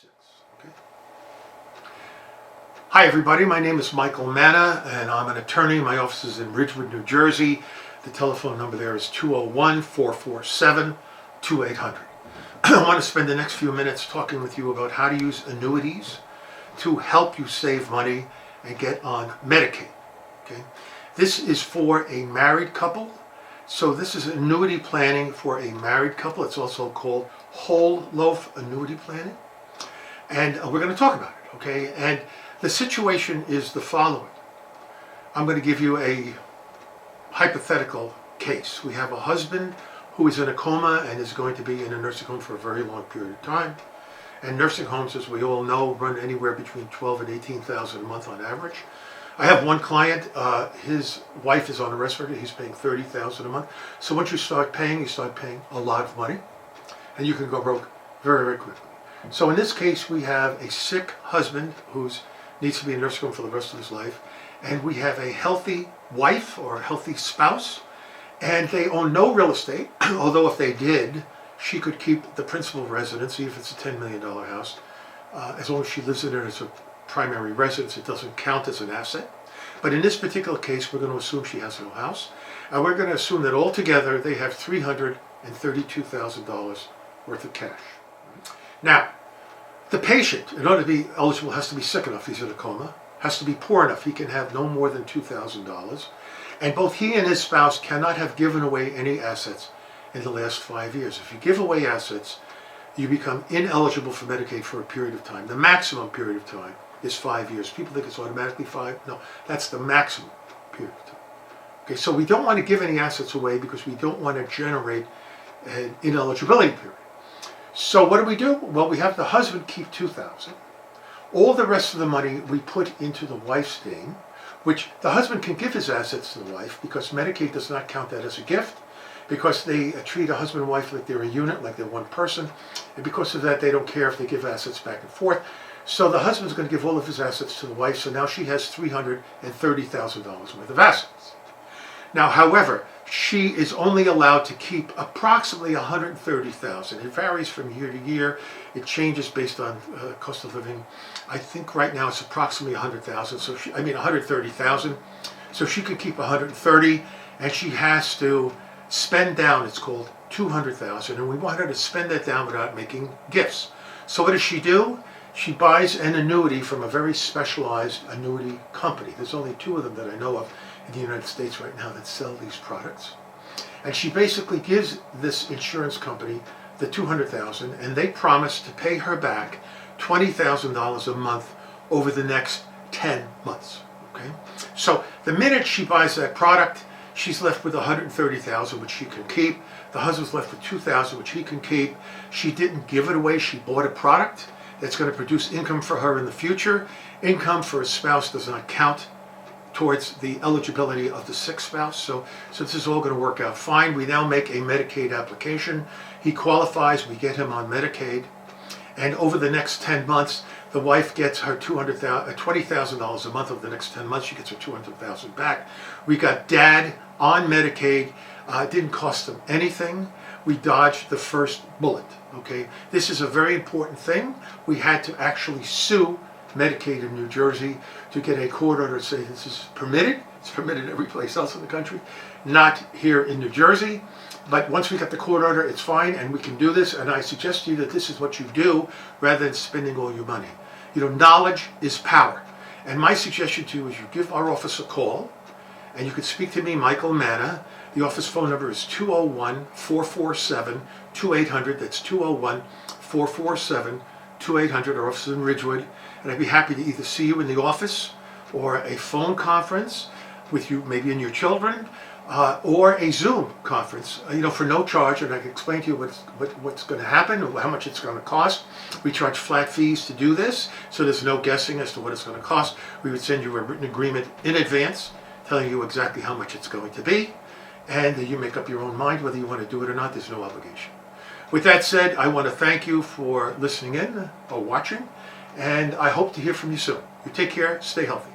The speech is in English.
6. Okay. Hi everybody, my name is Michael Manna and I'm an attorney. My office is in Ridgewood, New Jersey. The telephone number there is 201-447-2800. I want to spend the next few minutes talking with you about how to use annuities to help you save money and get on Medicaid. Okay. This is for a married couple. So this is annuity planning for a married couple. It's also called whole loaf annuity planning. And we're going to talk about it, okay? And the situation is the following. I'm going to give you a hypothetical case. We have a husband who is in a coma and is going to be in a nursing home for a very long period of time. And nursing homes, as we all know, run anywhere between $12,000 and $18,000 a month on average. I have one client, his wife is on a respirator, he's paying $30,000 a month. So once you start paying a lot of money, and you can go broke very, very quickly. So in this case, we have a sick husband who needs to be in a nursing home for the rest of his life, and we have a healthy wife or a healthy spouse, and they own no real estate, although if they did, she could keep the principal residence, even if it's a $10 million house, as long as she lives in it as a primary residence. It doesn't count as an asset. But in this particular case, we're going to assume she has no house, and we're going to assume that altogether they have $332,000 worth of cash. Now, the patient, in order to be eligible, has to be sick enough, he's in a coma, has to be poor enough, he can have no more than $2,000, and both he and his spouse cannot have given away any assets in the last 5 years. If you give away assets, you become ineligible for Medicaid for a period of time. The maximum period of time is 5 years. People think it's automatically 5. No, that's the maximum period of time. Okay, so we don't want to give any assets away because we don't want to generate an ineligibility period. So what do? Well, we have the husband keep $2,000. All the rest of the money we put into the wife's name, which the husband can give his assets to the wife because Medicaid does not count that as a gift, because they treat a husband and wife like they're a unit, like they're one person, and because of that they don't care if they give assets back and forth. So the husband's going to give all of his assets to the wife, so now she has $330,000 worth of assets. Now, however, she is only allowed to keep approximately $130,000. It varies from year to year. It changes based on cost of living. I think right now it's approximately $130,000. So she could keep $130,000, and she has to spend down. It's called $200,000, and we want her to spend that down without making gifts. So what does she do? She buys an annuity from a very specialized annuity company. There's only 2 of them that I know of in the United States right now that sell these products. And she basically gives this insurance company the $200,000, and they promise to pay her back $20,000 a month over the next 10 months. Okay? So the minute she buys that product, she's left with $130,000, which she can keep. The husband's left with $2,000, which he can keep. She didn't give it away. She bought a product that's going to produce income for her in the future. Income for a spouse does not count towards the eligibility of the sick spouse. So this is all going to work out fine. We now make a Medicaid application. He qualifies. We get him on Medicaid. And over the next 10 months, the wife gets her $20,000 a month. Over the next 10 months, she gets her $200,000 back. We got dad on Medicaid. It didn't cost him anything. We dodged the first bullet. Okay, this is a very important thing. We had to actually sue Medicaid in New Jersey to get a court order to say this is permitted. It's permitted every place else in the country, not here in New Jersey. But once we got the court order, it's fine, and we can do this. And I suggest to you that this is what you do rather than spending all your money. You know, knowledge is power. And my suggestion to you is you give our office a call, and you can speak to me, Michael Manna. The office phone number is 201-447-2800. That's 201-447-2800. Our office is in Ridgewood. And I'd be happy to either see you in the office or a phone conference with you, maybe and your children, or a Zoom conference, for no charge. And I can explain to you what's going to happen, how much it's going to cost. We charge flat fees to do this, so there's no guessing as to what it's going to cost. We would send you a written agreement in advance telling you exactly how much it's going to be. And you make up your own mind whether you want to do it or not. There's no obligation. With that said, I want to thank you for listening in or watching, and I hope to hear from you soon. You take care, stay healthy.